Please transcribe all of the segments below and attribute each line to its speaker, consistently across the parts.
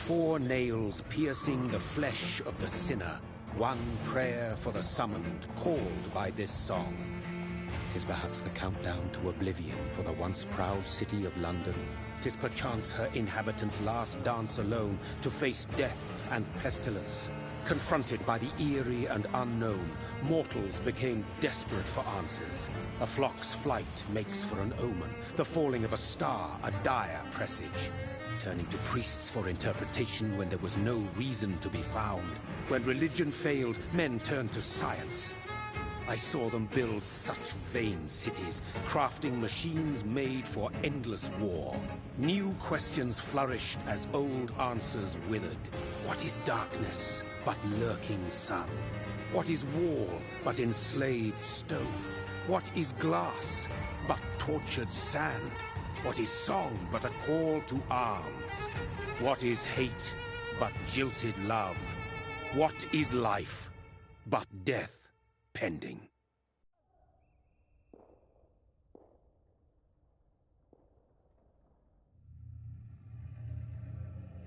Speaker 1: 4 nails piercing the flesh of the sinner, one prayer for the summoned, called by this song. 'Tis perhaps the countdown to oblivion for the once proud city of London. 'Tis perchance her inhabitants' last dance alone to face death and pestilence. Confronted by the eerie and unknown, mortals became desperate for answers. A flock's flight makes for an omen, the falling of a star a dire presage. Turning to priests for interpretation when there was no reason to be found. When religion failed, men turned to science. I saw them build such vain cities, crafting machines made for endless war. New questions flourished as old answers withered. What is darkness but lurking sun? What is wall but enslaved stone? What is glass but tortured sand? What is song but a call to arms? What is hate but jilted love? What is life but death pending?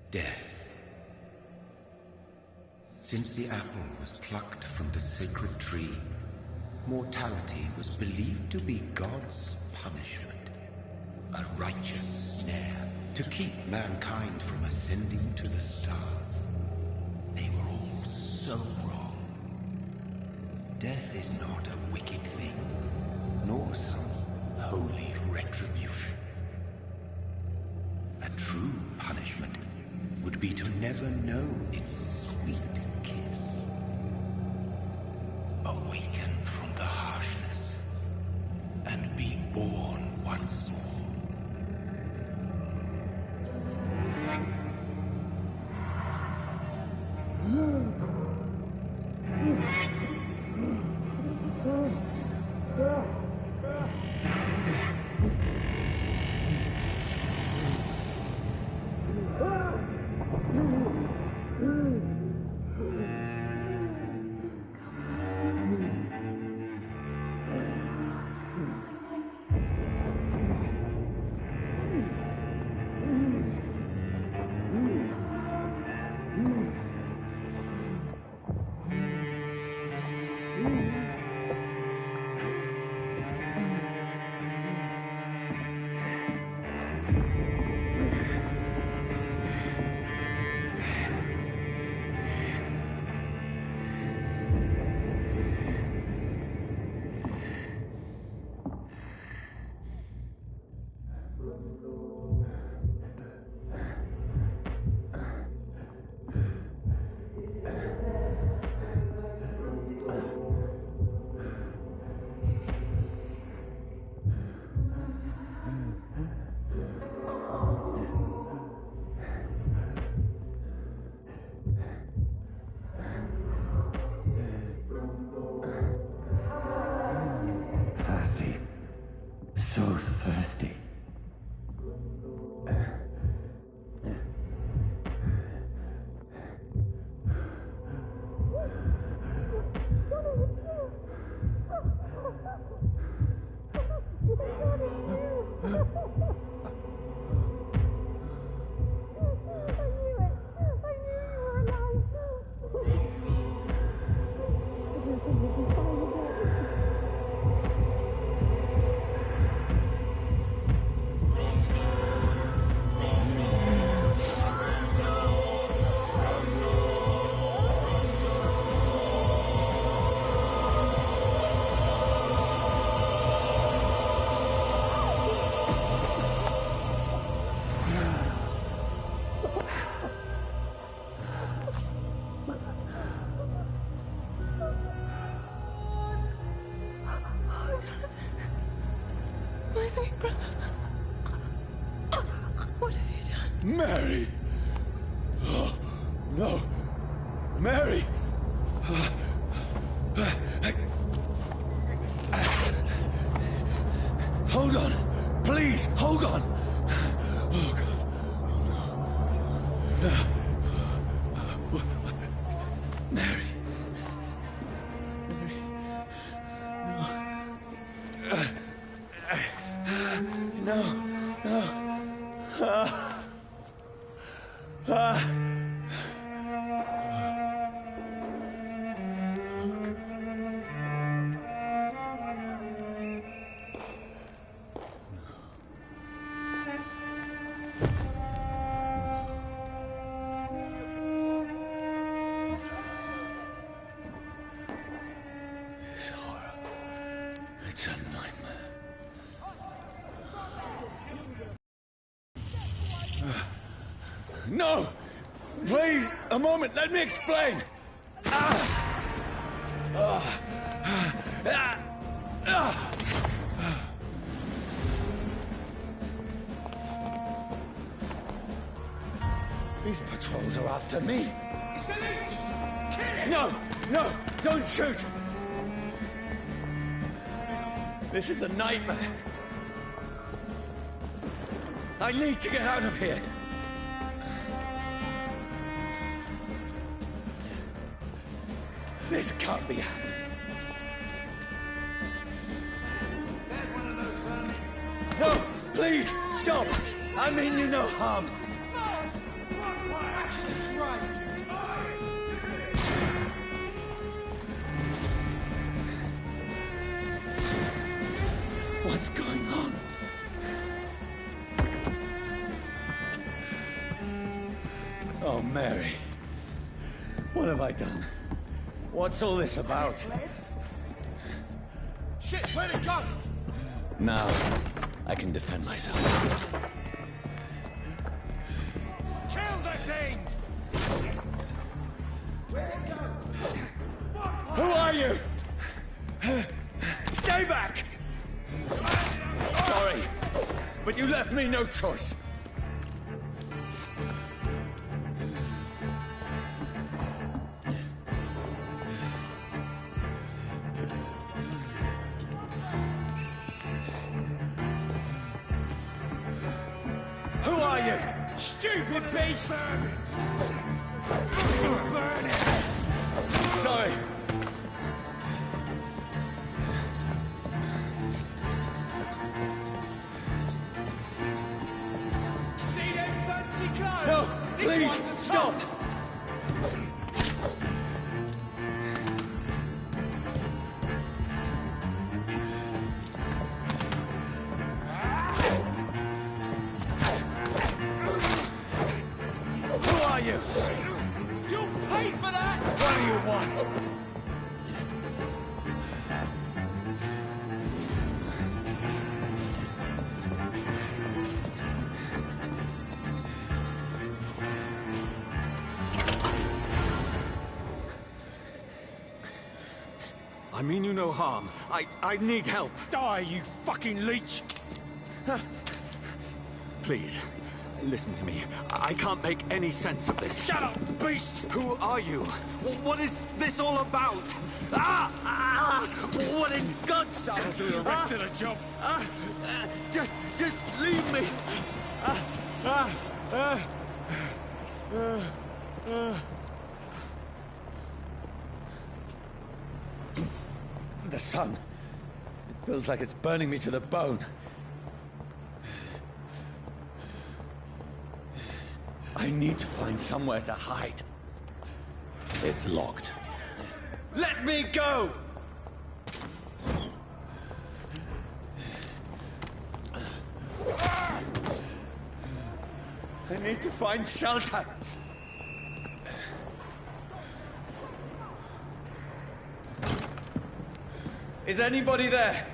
Speaker 2: Death. Since the apple was plucked from the sacred tree, mortality was believed to be God's punishment. A righteous snare to keep mankind from ascending to the stars. They were all so wrong. Death is not a wicked thing, nor some holy retribution. A true punishment would be to never know its sweet kiss. Awaken from the harshness and be born once more.
Speaker 3: So thirsty.
Speaker 4: My sweet brother. What have you done?
Speaker 5: Mary! Oh, no. Mary! Hold on. Please, hold on. Oh, God. Oh, no. Mary. Mary. No. No. No. No! Please, a moment, let me explain! These patrols are after me.
Speaker 6: It's a leech! Kill it!
Speaker 5: No! No! Don't shoot! This is a nightmare. I need to get out of here. This can't be happening.
Speaker 6: There's one of those vermin.
Speaker 5: No! Please, stop! I mean you no harm. What's going on? Oh, Mary. What have I done? What's all this about?
Speaker 6: Shit, where'd it go?
Speaker 5: Now, I can defend myself.
Speaker 6: Kill the thing! Where'd it go?
Speaker 5: Who are you? Stay back! Sorry, but you left me no choice. Who are you?
Speaker 6: Stupid beast! Burn it!
Speaker 5: Sorry.
Speaker 6: See them fancy clothes?
Speaker 5: No,
Speaker 6: This
Speaker 5: please,
Speaker 6: one's a
Speaker 5: stop!
Speaker 6: top.
Speaker 5: Who are you?
Speaker 6: You'll pay for that!
Speaker 5: What do you want? I mean you no harm. I need help.
Speaker 6: Die, you fucking leech!
Speaker 5: Please, listen to me. I can't make any sense of this.
Speaker 6: Shut up, beast!
Speaker 5: Who are you? What is this all about? What in God's name?
Speaker 6: I'll do the rest of the job.
Speaker 5: Just leave me. The sun. It feels like it's burning me to the bone. I need to find somewhere to hide. It's locked. Let me go! I need to find shelter. Is anybody there?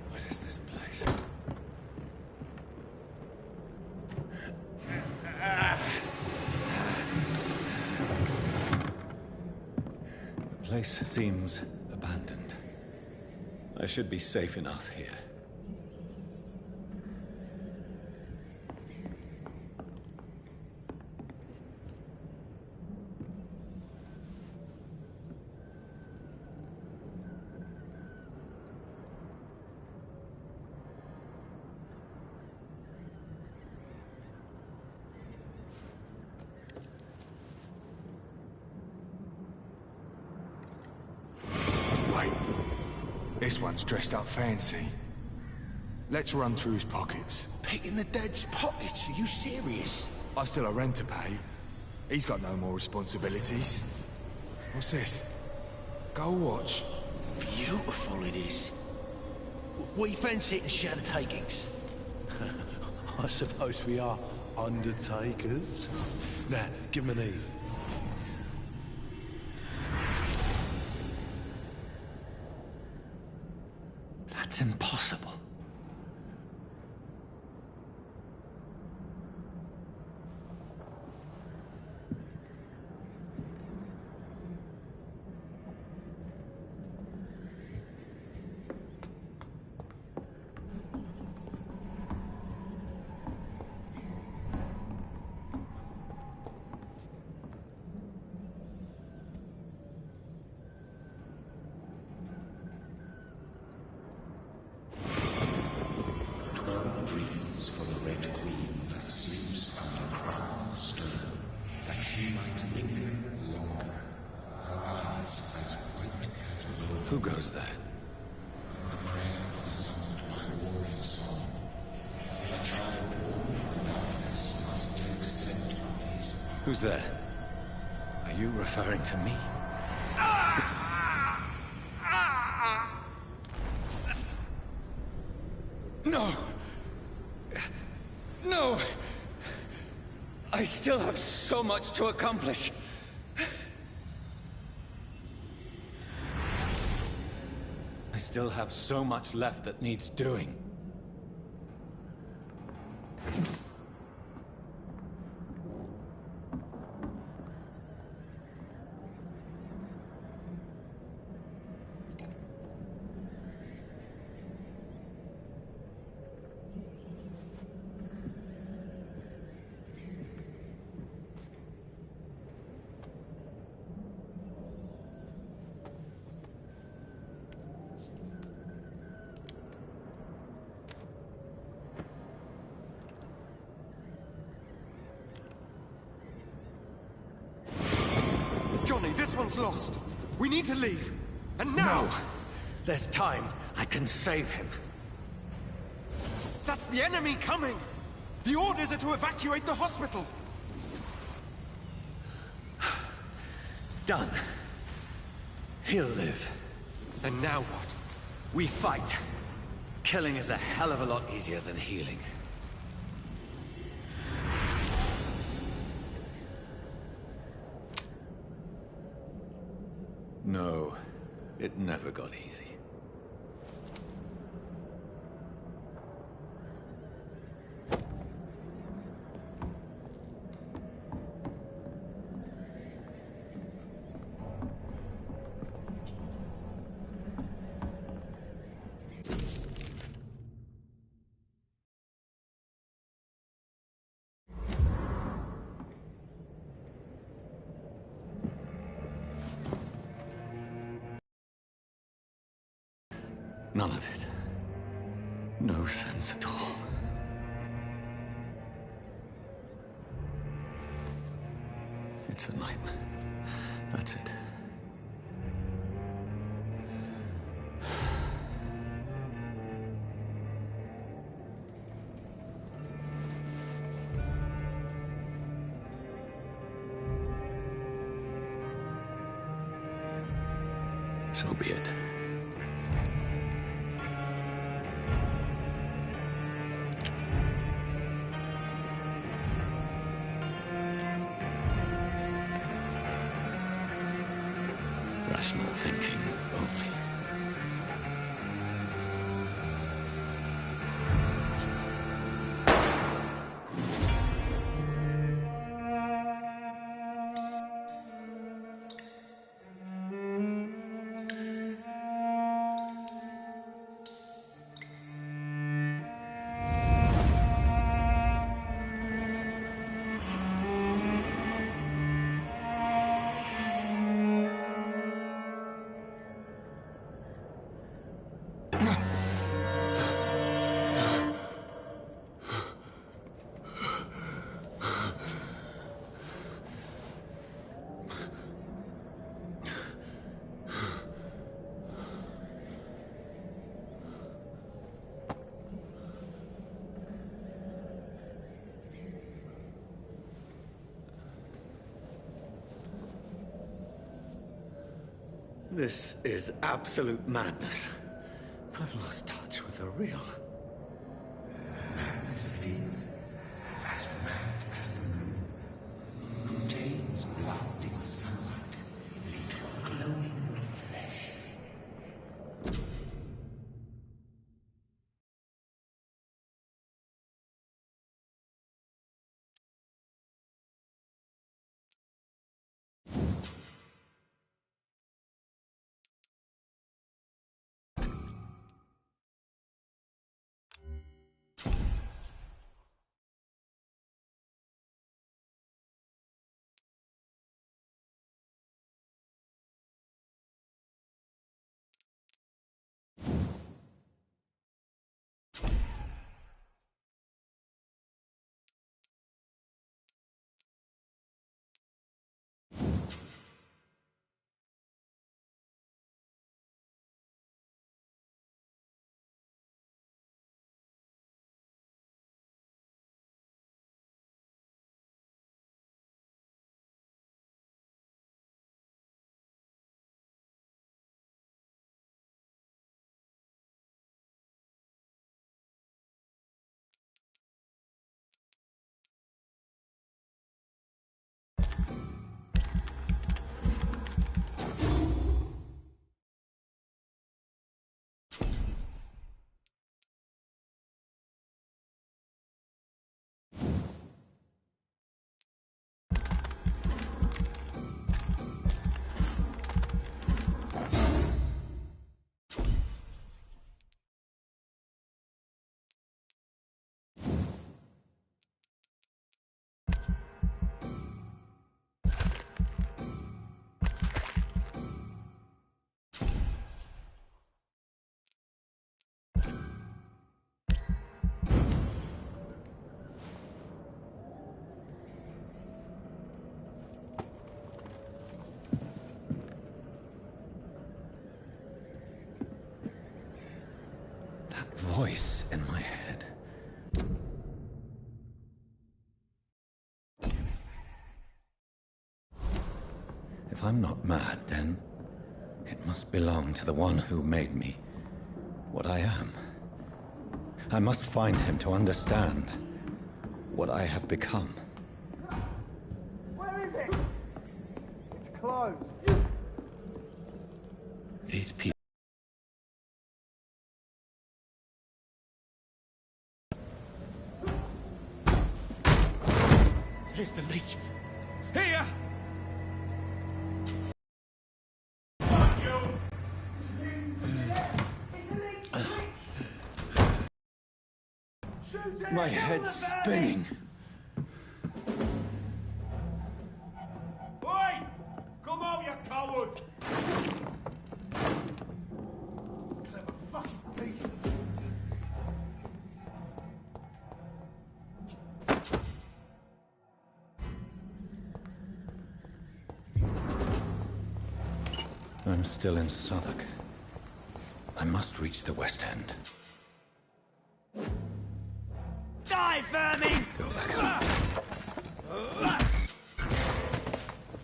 Speaker 5: What is this place? The place seems abandoned. I should be safe enough here.
Speaker 6: Wait. This one's dressed up fancy. Let's run through his pockets.
Speaker 7: Picking the dead's pockets? Are you serious?
Speaker 6: I've still a rent to pay. He's got no more responsibilities. What's this? Go watch.
Speaker 7: Beautiful it is. We fancy it to share the takings. I suppose we are undertakers. Now, give him an Eve.
Speaker 5: That's impossible.
Speaker 2: prays for the Red Queen that sleeps under crown stone, that she might linger longer, her eyes as bright as gold.
Speaker 5: Who goes there?
Speaker 2: A prayer for the summoned by warring song. A child born from darkness must take scent of his.
Speaker 5: Who's there? Are you referring to me? No! No! I still have so much to accomplish. I still have so much left that needs doing.
Speaker 6: Johnny, this one's lost. We need to leave. And now!
Speaker 5: No! There's time. I can save him.
Speaker 6: That's the enemy coming! The orders are to evacuate the hospital!
Speaker 5: Done. He'll live.
Speaker 6: And now what?
Speaker 5: We fight. Killing is a hell of a lot easier than healing. No, it never got easy. None of it. No sense at all. It's a nightmare. That's it. So be it. Rational thinking only. This is absolute madness. I've lost touch with the real.
Speaker 2: Madness it is, as mad as the moon, who tames blinding sunlight into a glowing head. If I'm not mad, then it must belong to the one who made me what I am. I must find him to understand what I have become.
Speaker 8: Where is it? It's closed.
Speaker 2: These people...
Speaker 6: Here's the leech. Here!
Speaker 5: My head's spinning.
Speaker 8: Oi! Come out, you coward! Clever fucking beast.
Speaker 2: I'm still in Southwark. I must reach the West End.
Speaker 6: Die, vermin!
Speaker 2: Go back up.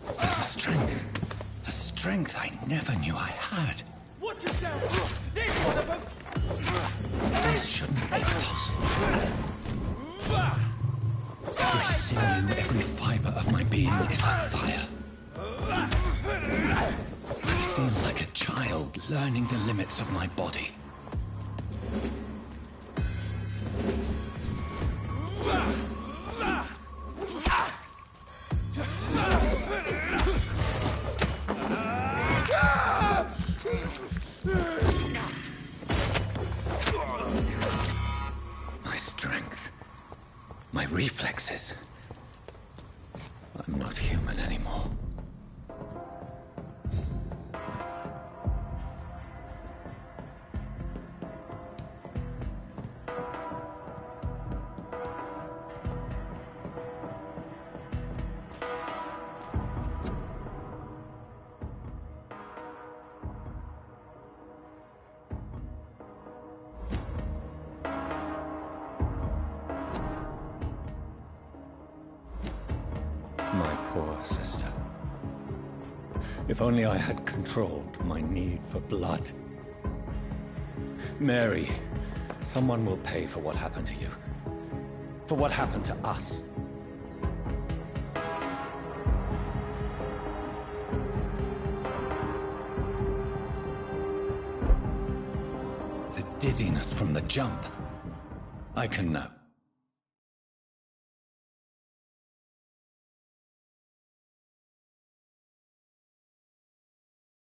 Speaker 2: There's a strength. A strength I never knew I had.
Speaker 6: What a sound! This was a...
Speaker 2: This shouldn't be possible. Every sinew, every fiber of my being is afire. I feel like a child learning the limits of my body. My strength, my reflexes. I'm not human anymore. My poor sister. If only I had controlled my need for blood. Mary, someone will pay for what happened to you. For what happened to us. The dizziness from the jump. I can know.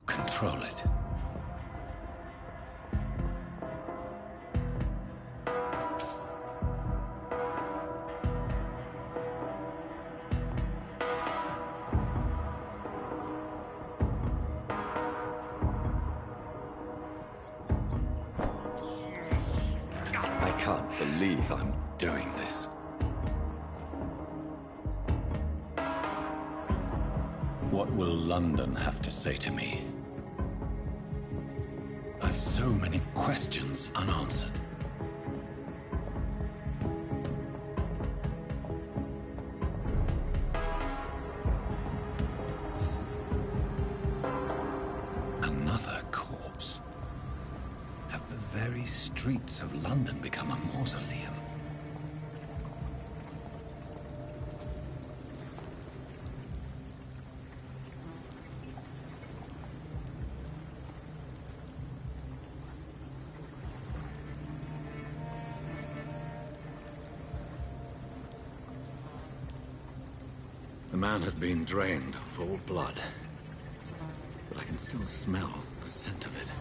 Speaker 2: Control it. I can't believe I'm doing this. What will London have to say to me? I've so many questions unanswered. Another corpse. Have the very streets of London become a mausoleum? The man has been drained of all blood, but I can still smell the scent of it.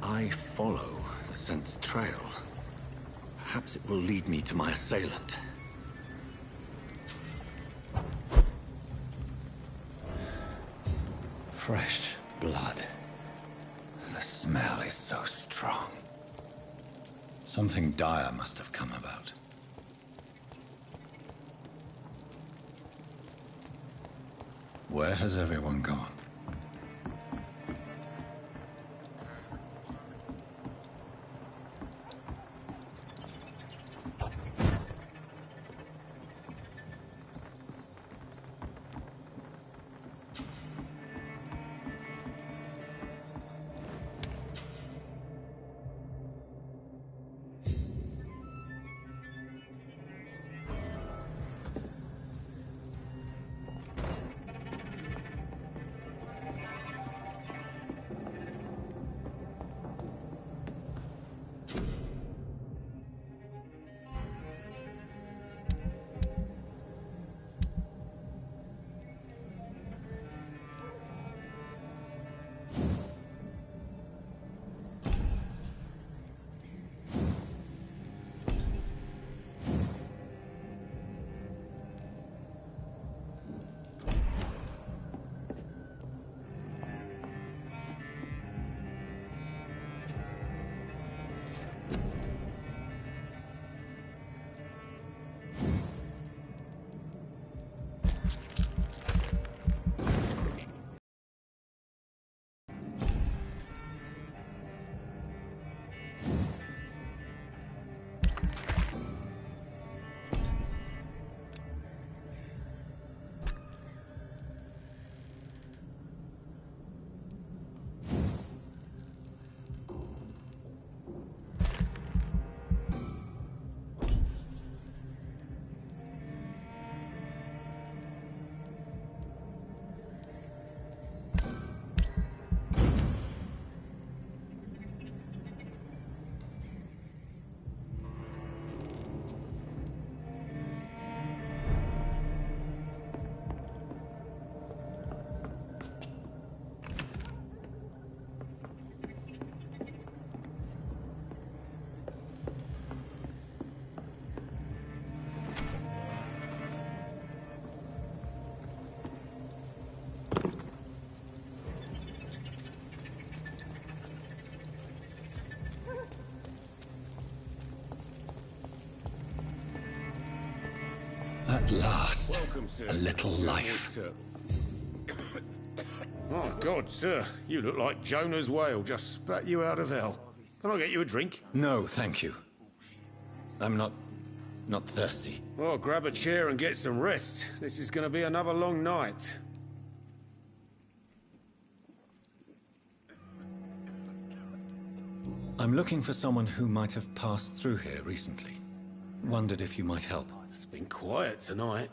Speaker 2: I follow the scent's trail. Perhaps it will lead me to my assailant. Fresh blood. The smell is so strong. Something dire must have come about. Where has everyone gone?
Speaker 5: At last,
Speaker 1: Welcome, sir.
Speaker 5: a little life.
Speaker 1: Oh, God, sir. You look like Jonah's whale just spat you out of hell. Can I get you a drink?
Speaker 5: No, thank you. I'm not thirsty.
Speaker 1: Well, grab a chair and get some rest. This is going to be another long night.
Speaker 5: I'm looking for someone who might have passed through here recently. Wondered if you might help.
Speaker 1: It's been quiet tonight.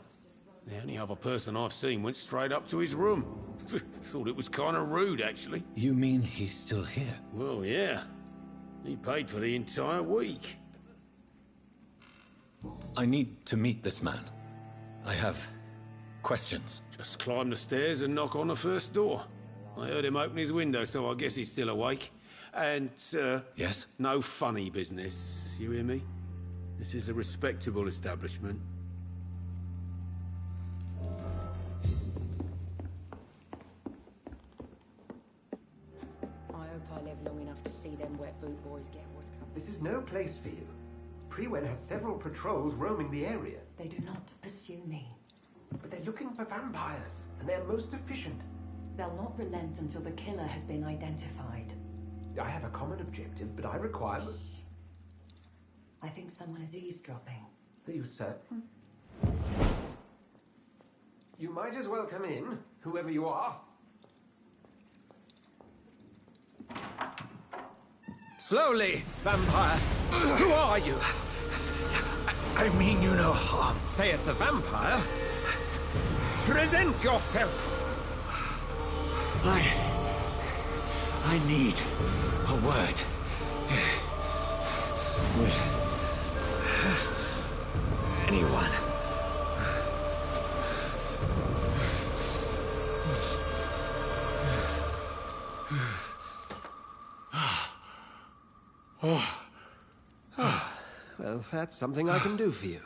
Speaker 1: The only other person I've seen went straight up to his room. Thought it was kind of rude, actually.
Speaker 5: You mean he's still here?
Speaker 1: Well, yeah. He paid for the entire week.
Speaker 5: I need to meet this man. I have questions.
Speaker 1: Just climb the stairs and knock on the first door. I heard him open his window, so I guess he's still awake. And,
Speaker 5: Yes?
Speaker 1: no funny business. You hear me? This is a respectable establishment.
Speaker 9: I hope I live long enough to see them wet boot boys get what's coming.
Speaker 10: This is no place for you. Prewen has several patrols roaming the area.
Speaker 9: They do not pursue me.
Speaker 10: But they're looking for vampires, and they're most efficient.
Speaker 9: They'll not relent until the killer has been identified.
Speaker 10: I have a common objective, but I require...
Speaker 9: I think someone is eavesdropping.
Speaker 10: Are you certain? You might as well come in, whoever you are.
Speaker 5: Slowly, vampire! Who are you? I mean you no harm. Saith the vampire. Present yourself!
Speaker 2: I need a word. With anyone.
Speaker 10: Well, that's something I can do for you.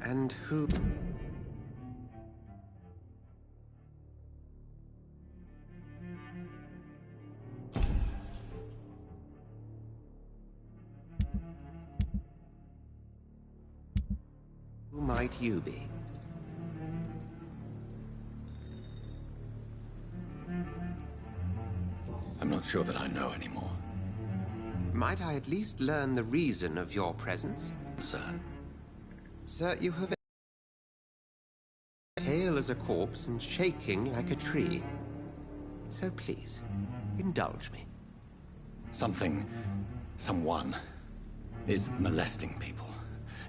Speaker 10: And who... Who might you be?
Speaker 5: I'm not sure that I know anymore.
Speaker 10: Might I at least learn the reason of your presence?
Speaker 5: Sir.
Speaker 10: Sir, you have... pale as a corpse and shaking like a tree. So please, indulge me.
Speaker 5: Someone is molesting people.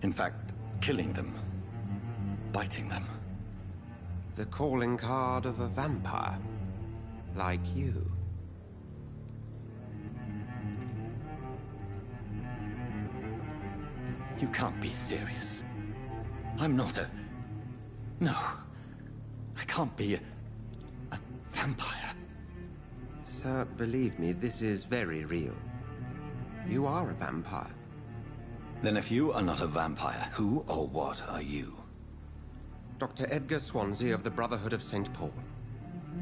Speaker 5: In fact, killing them. Biting them.
Speaker 10: The calling card of a vampire. Like you.
Speaker 5: You can't be serious. I'm not a... No. I can't be a vampire.
Speaker 10: Sir, believe me, this is very real. You are a vampire.
Speaker 5: Then if you are not a vampire, who or what are you?
Speaker 10: Dr. Edgar Swansea of the Brotherhood of St. Paul.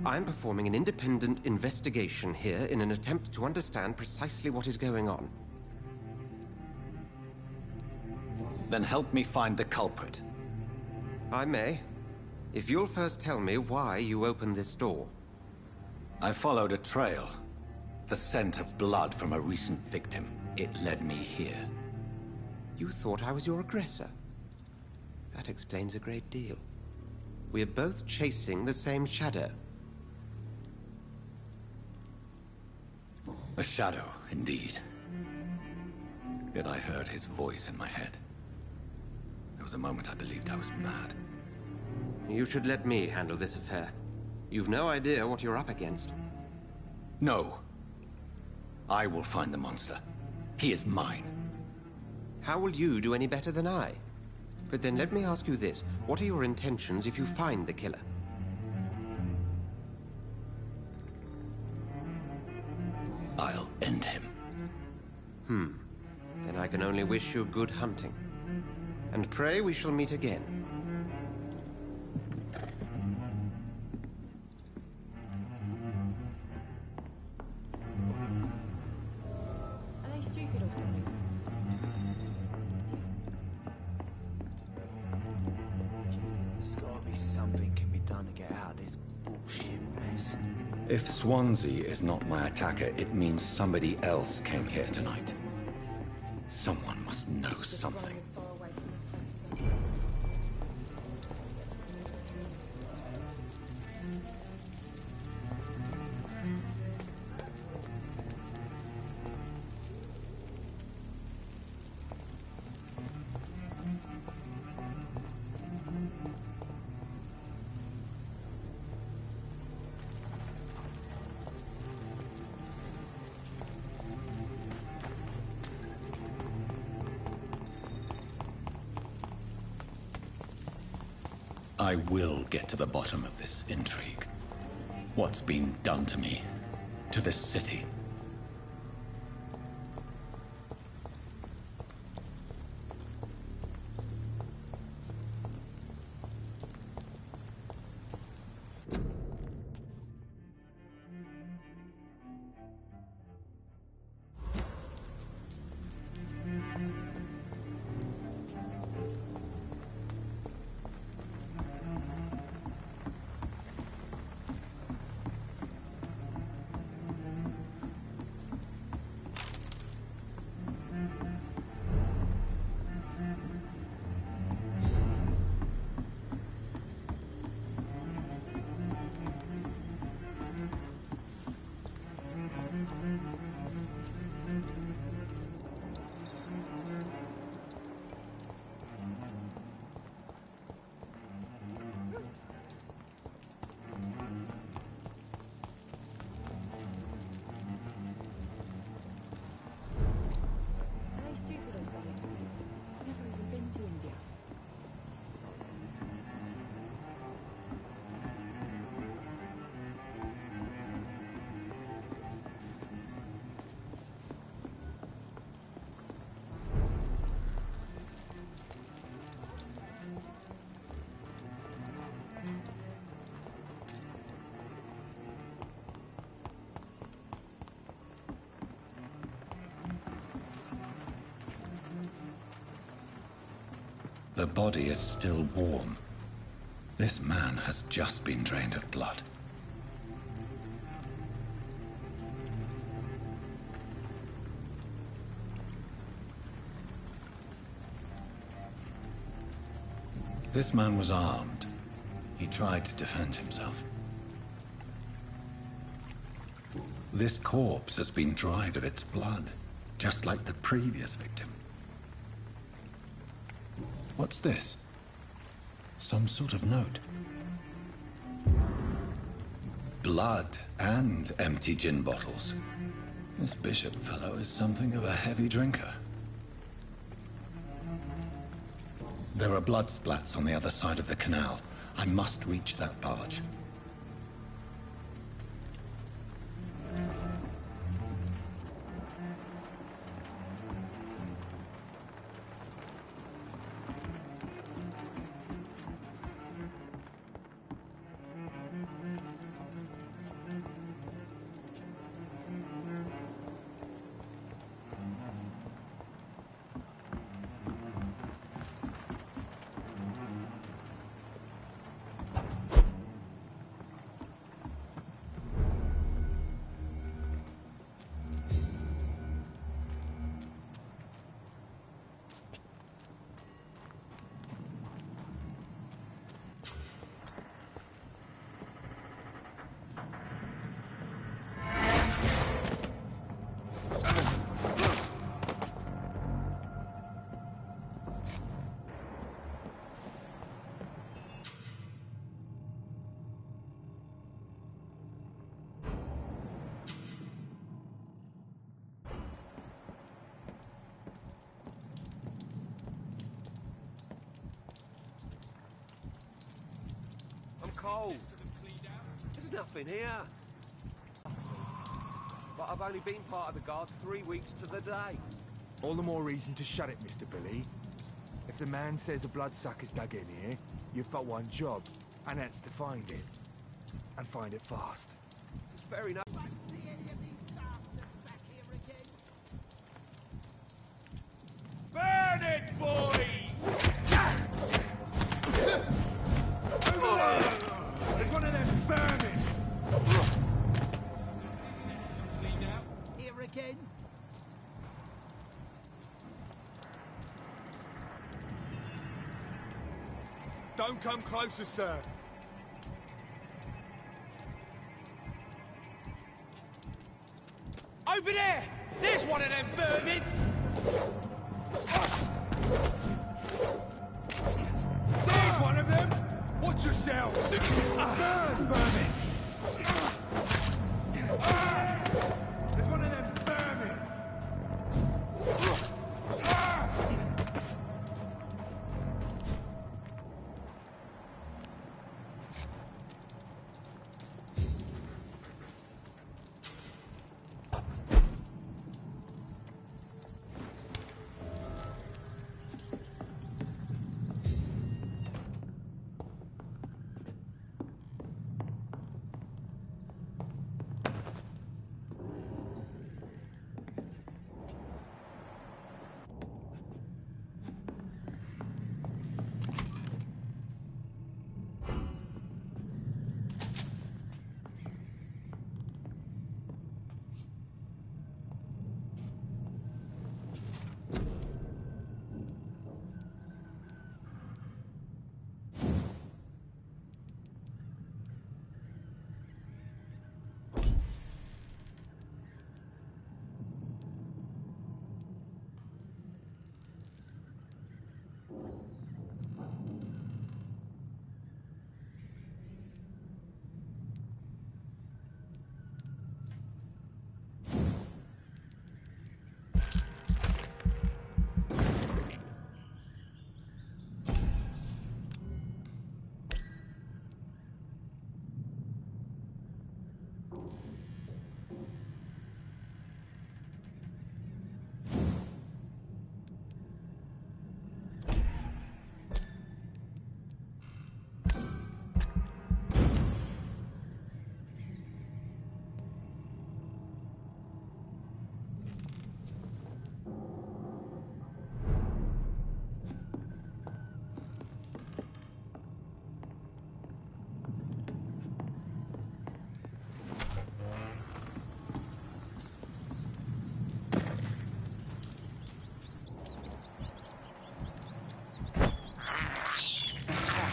Speaker 10: I am performing an independent investigation here in an attempt to understand precisely what is going on.
Speaker 5: Then help me find the culprit.
Speaker 10: I may. If you'll first tell me why you opened this door.
Speaker 5: I followed a trail. The scent of blood from a recent victim. It led me here.
Speaker 10: You thought I was your aggressor. That explains a great deal. We are both chasing the same shadow.
Speaker 5: A shadow, indeed. Yet I heard his voice in my head. There was a moment I believed I was mad.
Speaker 10: You should let me handle this affair. You've no idea what you're up against.
Speaker 5: No. I will find the monster. He is mine.
Speaker 10: How will you do any better than I? But then let me ask you this. What are your intentions if you find the killer?
Speaker 5: I'll end him.
Speaker 10: Then I can only wish you good hunting. And pray we shall meet again.
Speaker 9: Are they stupid or something?
Speaker 11: There's gotta be something can be done to get out of this bullshit mess.
Speaker 12: If Swansea is not my attacker, it means somebody else came here tonight. Someone must know something.
Speaker 9: As far away from this place as I can.
Speaker 12: I will get to the bottom of this intrigue. What's been done to me, to this city. The body is still warm. This man has just been drained of blood. This man was armed. He tried to defend himself. This corpse has been dried of its blood, just like the previous victim. What's this? Some sort of note. Blood and empty gin bottles. This bishop fellow is something of a heavy drinker. There are blood splats on the other side of the canal. I must reach that barge.
Speaker 13: Cold. There's nothing here. But I've only been part of the guard 3 weeks to the day.
Speaker 6: All the more reason to shut it, Mr. Billy. If the man says a bloodsucker's dug in here, you've got one job, and that's to find it. And find it fast.
Speaker 13: Fair enough.
Speaker 8: Burn it, boys!
Speaker 6: There's one of them vermin!
Speaker 11: Here again?
Speaker 6: Don't come closer, sir.
Speaker 8: Over there! There's one of them vermin!
Speaker 6: There's one of them! Watch yourselves! Burn, vermin! There's one of them vermin!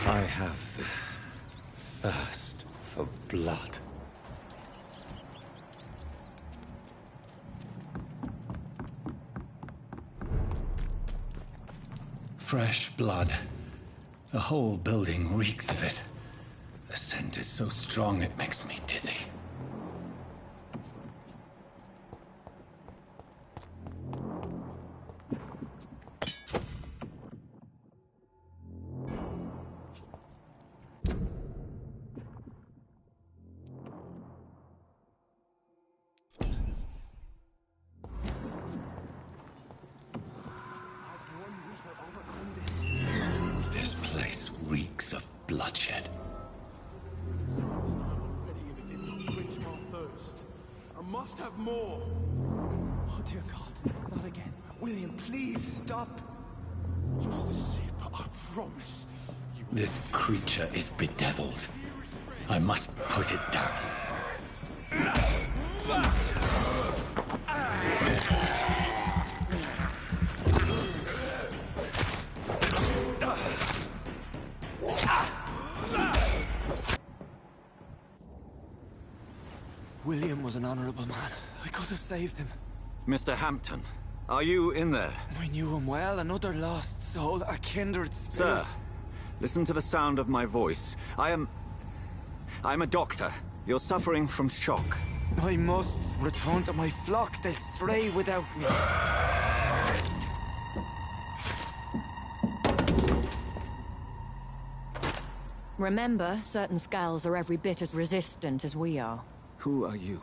Speaker 12: I have this thirst for blood. Fresh blood. The whole building reeks of it. The scent is so strong it makes me dizzy. This place reeks of bloodshed.
Speaker 8: Quench my thirst. I must have more.
Speaker 11: Oh, dear God. Not again. William, please stop.
Speaker 8: Just a sip, I promise.
Speaker 12: This creature is bedeviled. I must put it down.
Speaker 11: William was an honorable man. I could have saved him.
Speaker 5: Mr. Hampton, are you in there?
Speaker 11: I knew him well, another lost soul, a kindred spirit.
Speaker 5: Sir, listen to the sound of my voice. I'm a doctor. You're suffering from shock.
Speaker 11: I must return to my flock. They'll stray without me.
Speaker 9: Remember, certain skulls are every bit as resistant as we are.
Speaker 5: Who are you?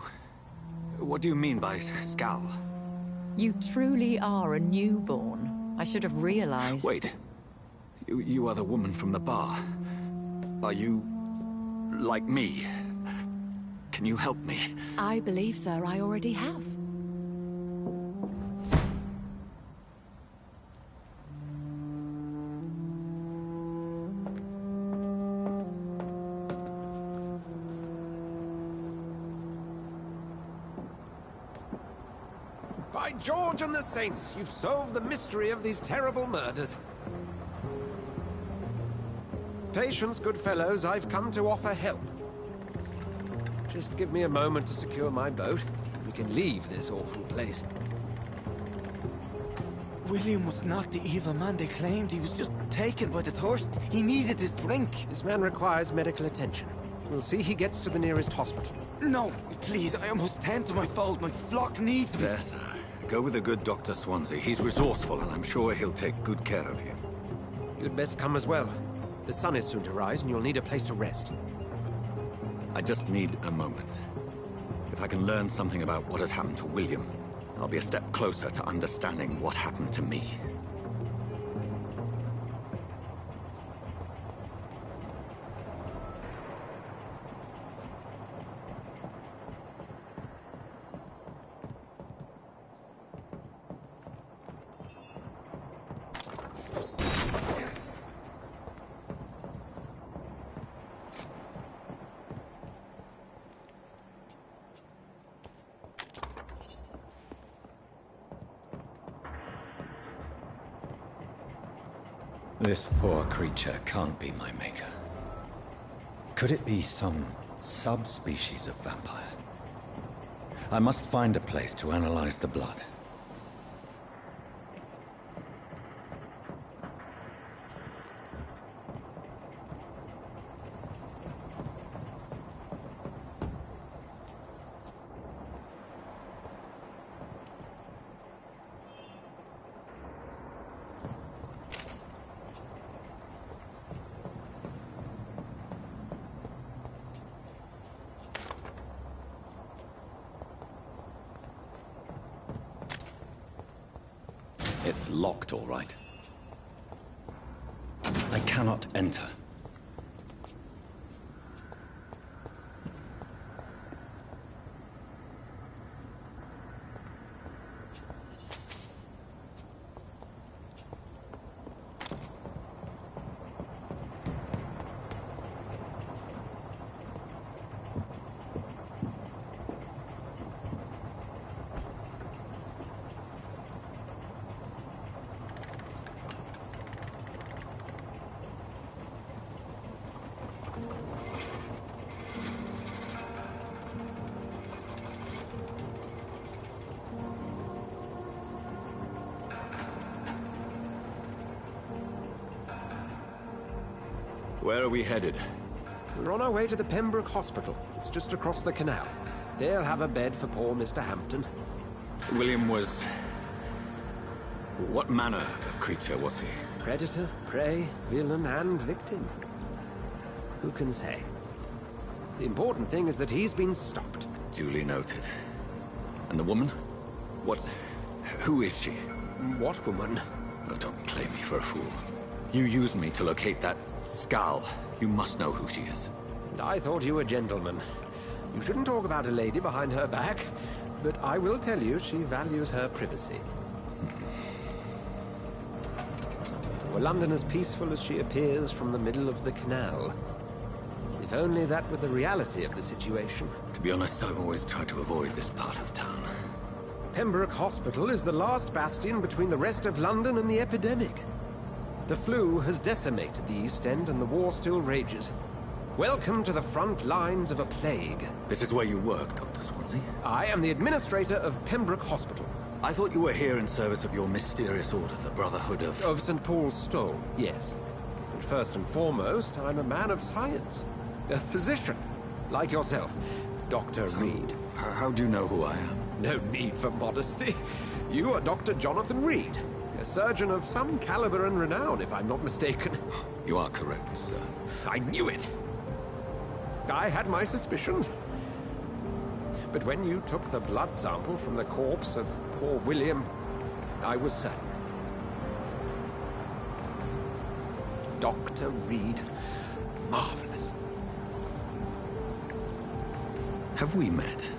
Speaker 5: What do you mean by Skal?
Speaker 14: You truly are a newborn. I should have realized.
Speaker 5: Wait. You are the woman from the bar. Are you... like me? Can you help me?
Speaker 14: I believe, sir, I already have.
Speaker 10: By George and the Saints, you've solved the mystery of these terrible murders. Patience, good fellows, I've come to offer help. Just give me a moment to secure my boat. We can leave this awful place.
Speaker 11: William was not the evil man they claimed. He was just taken by the thirst. He needed his drink.
Speaker 10: This man requires medical attention. We'll see he gets to the nearest hospital.
Speaker 11: No, please, I must tend to my fold. My flock needs me.
Speaker 5: Yes, sir. Go with the good Dr. Swansea. He's resourceful, and I'm sure he'll take good care of you.
Speaker 10: You'd best come as well. The sun is soon to rise, and you'll need a place to rest.
Speaker 5: I just need a moment. If I can learn something about what has happened to William, I'll be a step closer to understanding what happened to me.
Speaker 12: This poor creature can't be my maker. Could it be some subspecies of vampire? I must find a place to analyze the blood. It's locked, all right. I cannot enter.
Speaker 5: Where are we headed?
Speaker 10: We're on our way to the Pembroke Hospital. It's just across the canal. They'll have a bed for poor Mr. Hampton.
Speaker 5: William was... what manner of creature was he?
Speaker 10: Predator, prey, villain, and victim. Who can say? The important thing is that he's been stopped.
Speaker 5: Duly noted. And the woman? What... who is she?
Speaker 10: What woman?
Speaker 5: Oh, don't play me for a fool. You used me to locate that skull. You must know who she is.
Speaker 10: And I thought you a gentleman. You shouldn't talk about a lady behind her back, but I will tell you she values her privacy. Were London as peaceful as she appears from the middle of the canal? If only that were the reality of the situation.
Speaker 5: To be honest, I've always tried to avoid this part of town.
Speaker 10: Pembroke Hospital is the last bastion between the rest of London and the epidemic. The flu has decimated the East End and the war still rages. Welcome to the front lines of a plague.
Speaker 5: This is where you work, Dr. Swansea?
Speaker 10: I am the administrator of Pembroke Hospital.
Speaker 5: I thought you were here in service of your mysterious order, the Brotherhood of...
Speaker 10: Of St. Paul's Stole, yes. But first and foremost, I'm a man of science. A physician, like yourself, Dr. Reed.
Speaker 5: How do you know who I am?
Speaker 10: No need for modesty. You are Dr. Jonathan Reed. A surgeon of some caliber and renown, if I'm not mistaken.
Speaker 5: You are correct, sir.
Speaker 10: I knew it! I had my suspicions. But when you took the blood sample from the corpse of poor William, I was certain. Dr. Reed. Marvelous.
Speaker 5: Have we met?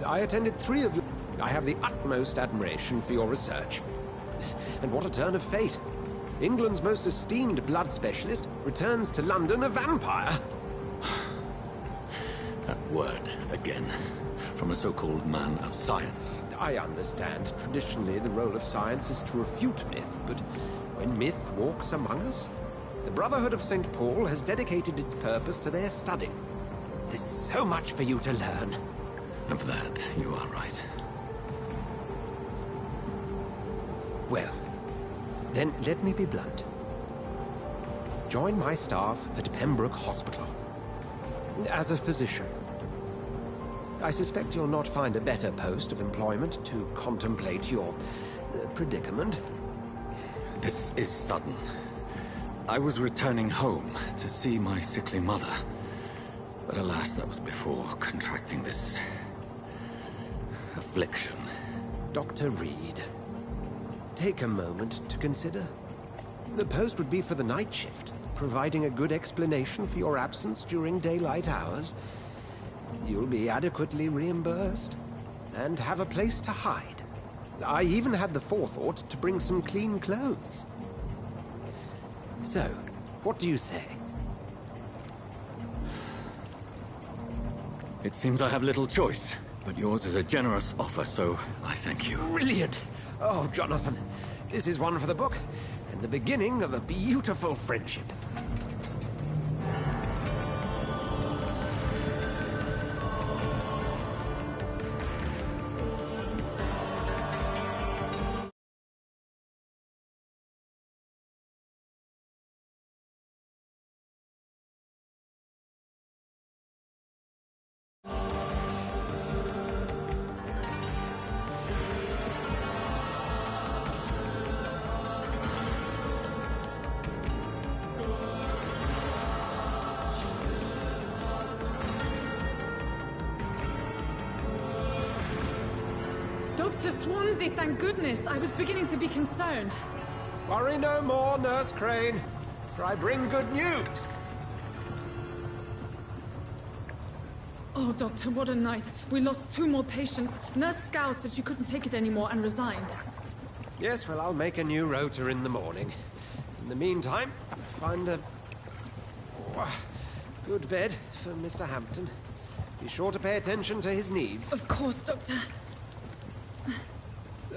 Speaker 10: I attended 3 of you. I have the utmost admiration for your research. And what a turn of fate. England's most esteemed blood specialist returns to London a vampire.
Speaker 5: That word, again. From a so-called man of science.
Speaker 10: I understand. Traditionally, the role of science is to refute myth, but when myth walks among us, the Brotherhood of St. Paul has dedicated its purpose to their study. There's so much for you to learn.
Speaker 5: Of that, you are right.
Speaker 10: Well, then let me be blunt. Join my staff at Pembroke Hospital. As a physician. I suspect you'll not find a better post of employment to contemplate your predicament.
Speaker 5: This is sudden. I was returning home to see my sickly mother. But alas, that was before contracting this affliction.
Speaker 10: Dr. Reed, take a moment to consider. The post would be for the night shift, providing a good explanation for your absence during daylight hours. You'll be adequately reimbursed, and have a place to hide. I even had the forethought to bring some clean clothes. So, what do you say?
Speaker 5: It seems I have little choice, but yours is a generous offer, so I thank you.
Speaker 10: Brilliant! Oh, Jonathan, this is one for the book, and the beginning of a beautiful friendship.
Speaker 15: Dr. Swansea, thank goodness. I was beginning to be concerned.
Speaker 10: Worry no more, Nurse Crane, for I bring good news.
Speaker 15: Oh, Doctor, what a night. We lost 2 more patients. Nurse Scow said she couldn't take it anymore and resigned.
Speaker 10: Yes, well, I'll make a new rota in the morning. In the meantime, find a good bed for Mr. Hampton. Be sure to pay attention to his needs.
Speaker 15: Of course, Doctor.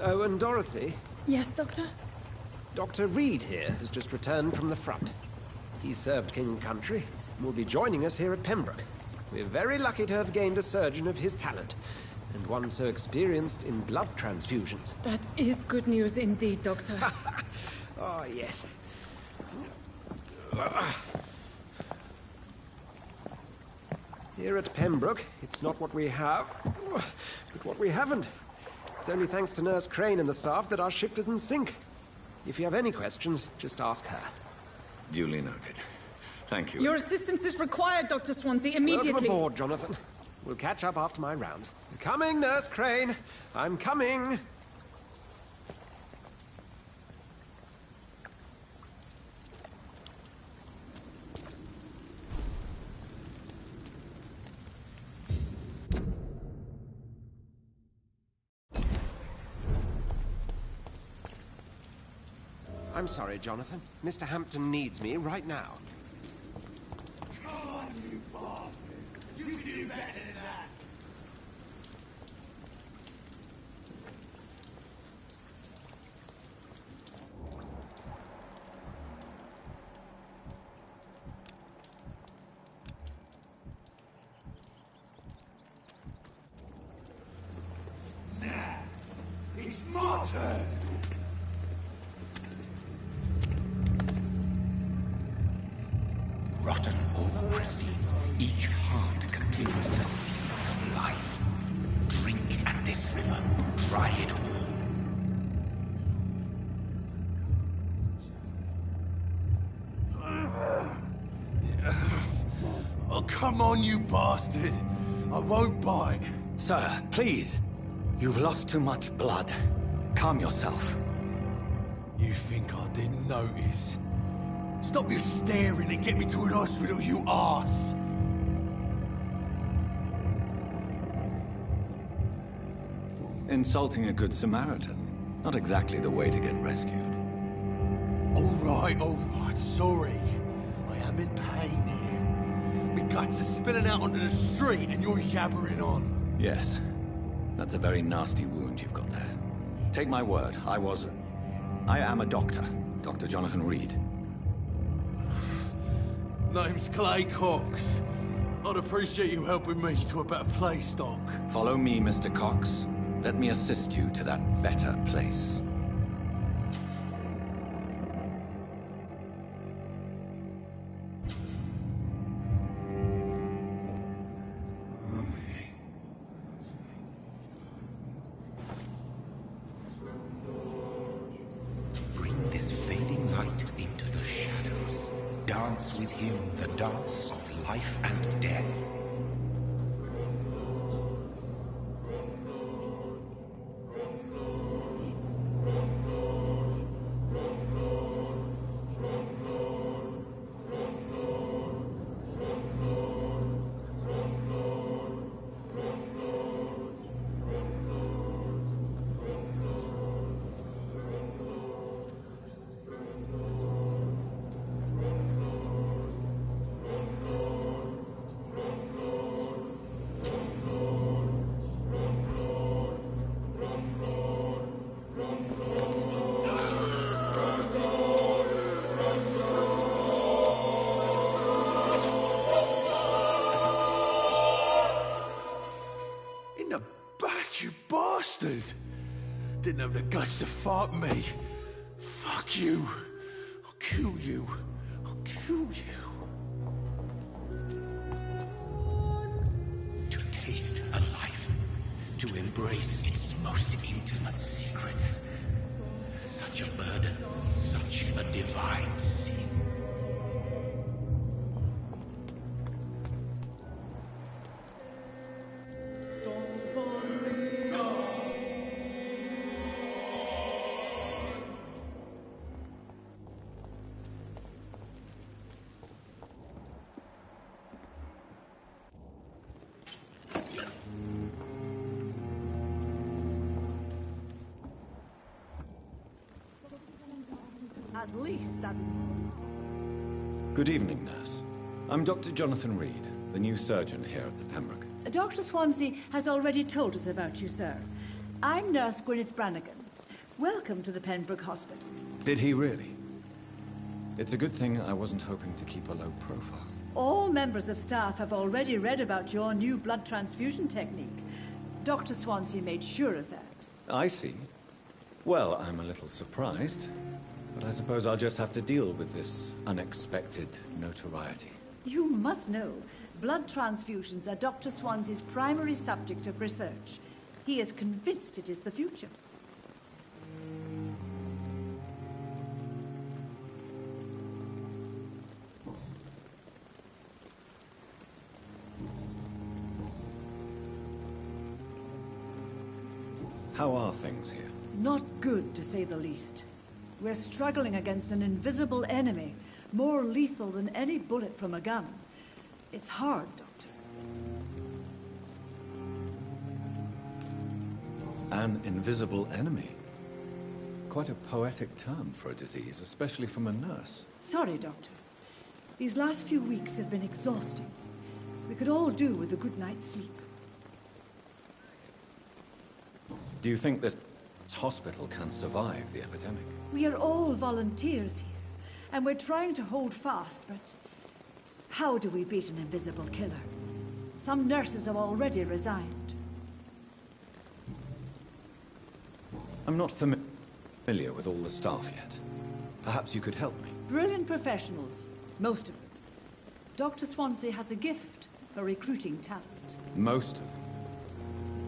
Speaker 10: Oh, and Dorothy?
Speaker 15: Yes, Doctor?
Speaker 10: Dr. Reed here has just returned from the front. He served King Country and will be joining us here at Pembroke. We're very lucky to have gained a surgeon of his talent, and one so experienced in blood transfusions.
Speaker 15: That is good news indeed, Doctor.
Speaker 10: Oh, yes. Here at Pembroke, it's not what we have, but what we haven't. It's only thanks to Nurse Crane and the staff that our ship is in sync. If you have any questions, just ask her.
Speaker 5: Duly noted. Thank you.
Speaker 15: Your assistance is required, Dr. Swansea, immediately.
Speaker 10: Welcome aboard, Jonathan. We'll catch up after my rounds. Coming, Nurse Crane. I'm coming. I'm sorry, Jonathan. Mr. Hampton needs me right now.
Speaker 7: Come on, you bastard! You can do better than that! Now, it's my turn!
Speaker 2: Rotten or pristine, each heart contains the seed of life. Drink at this river, try it
Speaker 7: all. Oh, come on, you bastard! I won't bite.
Speaker 12: Sir, please. You've lost too much blood. Calm yourself.
Speaker 7: You think I didn't notice? Stop your staring and get me to an hospital, you arse!
Speaker 12: Insulting a good Samaritan. Not exactly the way to get rescued.
Speaker 7: All right, sorry. I am in pain here. My guts are spilling out onto the street and you're yabbering on.
Speaker 12: Yes. That's a very nasty wound you've got there. Take my word, I am a doctor. Dr. Jonathan Reed.
Speaker 7: Name's Clay Cox. I'd appreciate you helping me to a better place, Doc.
Speaker 12: Follow me, Mr. Cox. Let me assist you to that better place.
Speaker 2: Bring this fading light into the shadows. Dance with him the dance of life and death.
Speaker 7: Didn't have the guts to fight me. Fuck you. I'll kill you. I'll kill you.
Speaker 2: To taste a life, to embrace its most intimate secrets. Such a burden, such a divine sin.
Speaker 16: At least that...
Speaker 12: Good evening, nurse. I'm Dr. Jonathan Reed, the new surgeon here at the Pembroke.
Speaker 16: Dr. Swansea has already told us about you, sir. I'm Nurse Gwyneth Brannigan. Welcome to the Pembroke Hospital.
Speaker 12: Did he really? It's a good thing I wasn't hoping to keep a low profile.
Speaker 16: All members of staff have already read about your new blood transfusion technique. Dr. Swansea made sure of that.
Speaker 12: I see. Well, I'm a little surprised, but I suppose I'll just have to deal with this unexpected notoriety.
Speaker 16: You must know, blood transfusions are Dr. Swansea's primary subject of research. He is convinced it is the future.
Speaker 12: How are things here?
Speaker 16: Not good, to say the least. We're struggling against an invisible enemy, more lethal than any bullet from a gun. It's hard, Doctor.
Speaker 12: An invisible enemy? Quite a poetic term for a disease, especially from a nurse.
Speaker 16: Sorry, Doctor. These last few weeks have been exhausting. We could all do with a good night's sleep.
Speaker 12: Do you think this hospital can survive the epidemic?
Speaker 16: We are all volunteers here, and we're trying to hold fast, but how do we beat an invisible killer? Some nurses have already resigned.
Speaker 12: I'm not familiar with all the staff yet. Perhaps you could help me.
Speaker 16: Brilliant professionals, most of them. Dr. Swansea has a gift for recruiting talent.
Speaker 12: Most of them?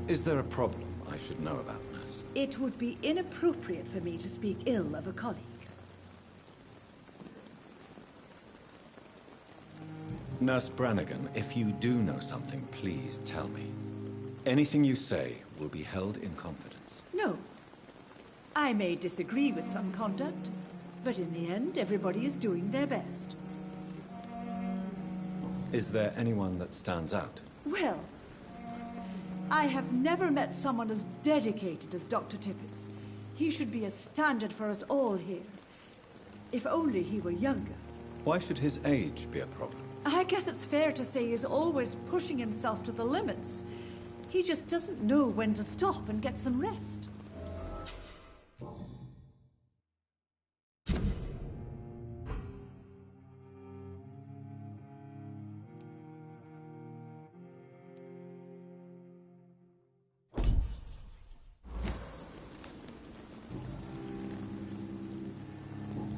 Speaker 12: Is there a problem I should know about, nurse?
Speaker 16: It would be inappropriate for me to speak ill of a colleague.
Speaker 12: Nurse Brannigan, if you do know something, please tell me. Anything you say will be held in confidence.
Speaker 16: No. I may disagree with some conduct, but in the end, everybody is doing their best.
Speaker 12: Is there anyone that stands out?
Speaker 16: Well, I have never met someone as dedicated as Dr. Tippett. He should be a standard for us all here. If only he were younger.
Speaker 12: Why should his age be a problem?
Speaker 16: I guess it's fair to say he's always pushing himself to the limits. He just doesn't know when to stop and get some rest.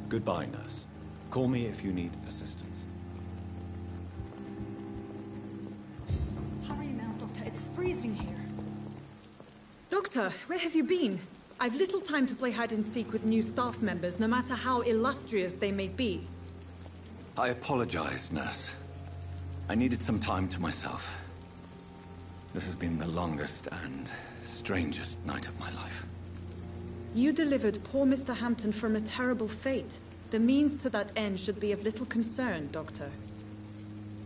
Speaker 12: Goodbye, nurse. Call me if you need assistance.
Speaker 15: Hurry now, Doctor. It's freezing here. Doctor, where have you been? I've little time to play hide-and-seek with new staff members, no matter how illustrious they may be.
Speaker 12: I apologize, nurse. I needed some time to myself. This has been the longest and strangest night of my life.
Speaker 15: You delivered poor Mr. Hampton from a terrible fate. The means to that end should be of little concern, Doctor.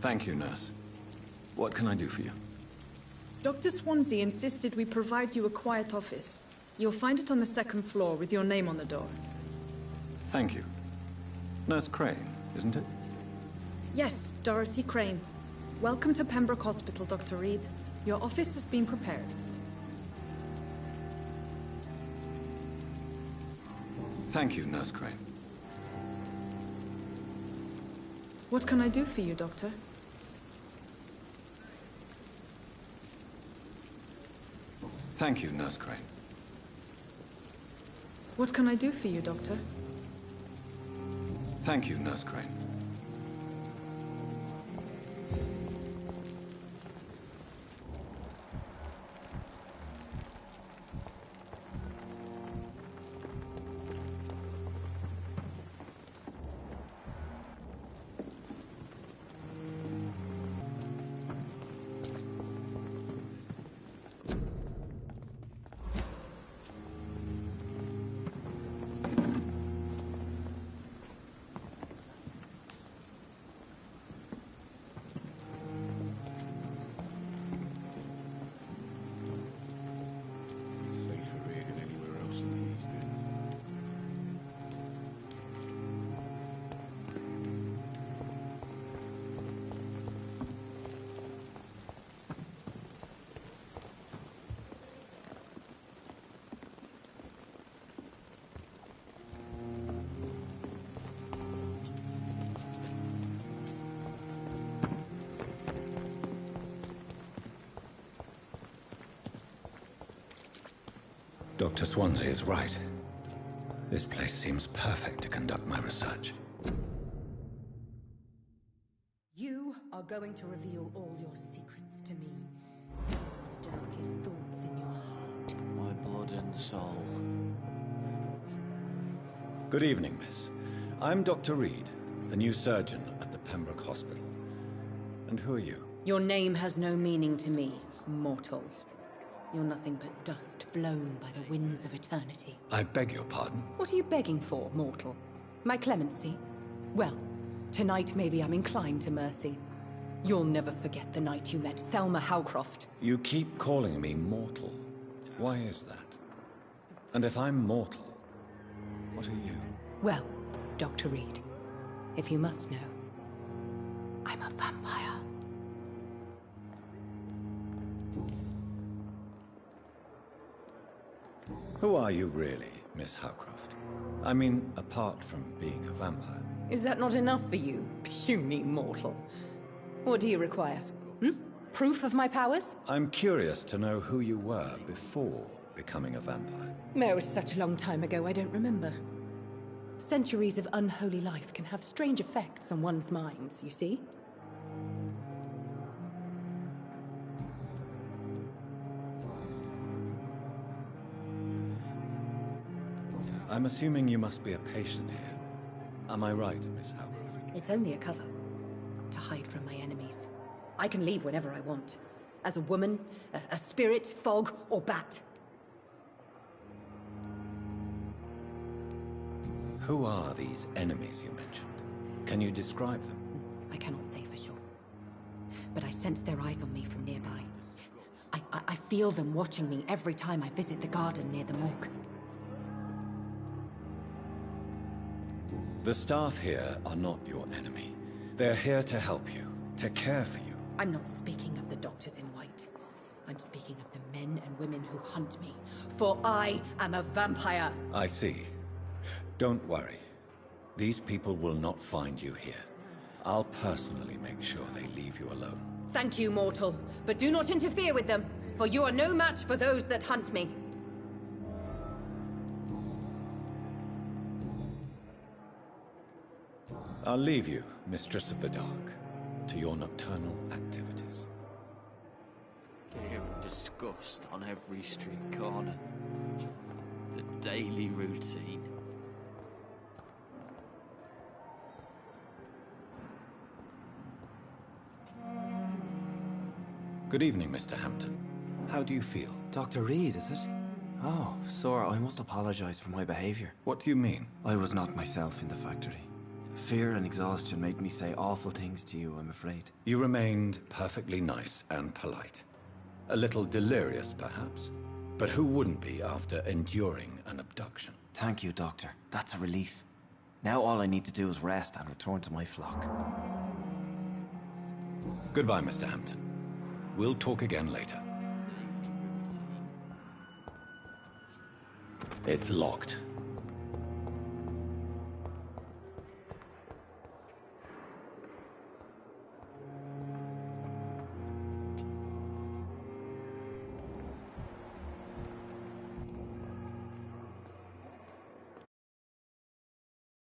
Speaker 12: Thank you, nurse. What can I do for you?
Speaker 15: Dr. Swansea insisted we provide you a quiet office. You'll find it on the second floor with your name on the door.
Speaker 12: Thank you. Nurse Crane, isn't it?
Speaker 15: Yes, Dorothy Crane. Welcome to Pembroke Hospital, Dr. Reed. Your office has been prepared.
Speaker 12: Thank you, Nurse Crane.
Speaker 15: What can I do for you, Doctor?
Speaker 12: Thank you, Nurse Crane.
Speaker 15: What can I do for you, Doctor?
Speaker 12: Thank you, Nurse Crane. Dr. Swansea is right. This place seems perfect to conduct my research.
Speaker 9: You are going to reveal all your secrets to me. The darkest thoughts in your heart.
Speaker 11: My blood and soul.
Speaker 12: Good evening, miss. I'm Dr. Reed, the new surgeon at the Pembroke Hospital. And who are you?
Speaker 9: Your name has no meaning to me, mortal. You're nothing but dust blown by the winds of eternity.
Speaker 12: I beg your pardon?
Speaker 9: What are you begging for, mortal? My clemency? Well, tonight maybe I'm inclined to mercy. You'll never forget the night you met Thelma Howcroft.
Speaker 12: You keep calling me mortal. Why is that? And if I'm mortal, what are you?
Speaker 9: Well, Dr. Reed, if you must know, I'm a vampire.
Speaker 12: Who are you really, Miss Howcroft? I mean, apart from being a vampire.
Speaker 9: Is that not enough for you, puny mortal? What do you require? Proof of my powers?
Speaker 12: I'm curious to know who you were before becoming a vampire.
Speaker 9: No, it was such a long time ago, I don't remember. Centuries of unholy life can have strange effects on one's minds, you see?
Speaker 12: I'm assuming you must be a patient here. Am I right, Miss Howcroft?
Speaker 9: It's only a cover. To hide from my enemies. I can leave whenever I want. As a woman, a spirit, fog, or bat.
Speaker 12: Who are these enemies you mentioned? Can you describe them?
Speaker 9: I cannot say for sure. But I sense their eyes on me from nearby. I feel them watching me every time I visit the garden near the morgue.
Speaker 12: The staff here are not your enemy. They're here to help you, to care for you.
Speaker 9: I'm not speaking of the doctors in white. I'm speaking of the men and women who hunt me. For I am a vampire!
Speaker 12: I see. Don't worry. These people will not find you here. I'll personally make sure they leave you alone.
Speaker 9: Thank you, mortal. But do not interfere with them, for you are no match for those that hunt me.
Speaker 12: I'll leave you, Mistress of the Dark, to your nocturnal activities.
Speaker 11: Fear and disgust on every street corner. The daily routine.
Speaker 12: Good evening, Mr. Hampton. How do you feel?
Speaker 17: Dr. Reed, is it? Oh, sir, I must apologize for my behavior.
Speaker 12: What do you mean?
Speaker 17: I was not myself in the factory. Fear and exhaustion made me say awful things to you, I'm afraid.
Speaker 12: You remained perfectly nice and polite. A little delirious, perhaps. But who wouldn't be after enduring an abduction?
Speaker 17: Thank you, Doctor. That's a relief. Now all I need to do is rest and return to my flock.
Speaker 12: Goodbye, Mr. Hampton. We'll talk again later. It's locked.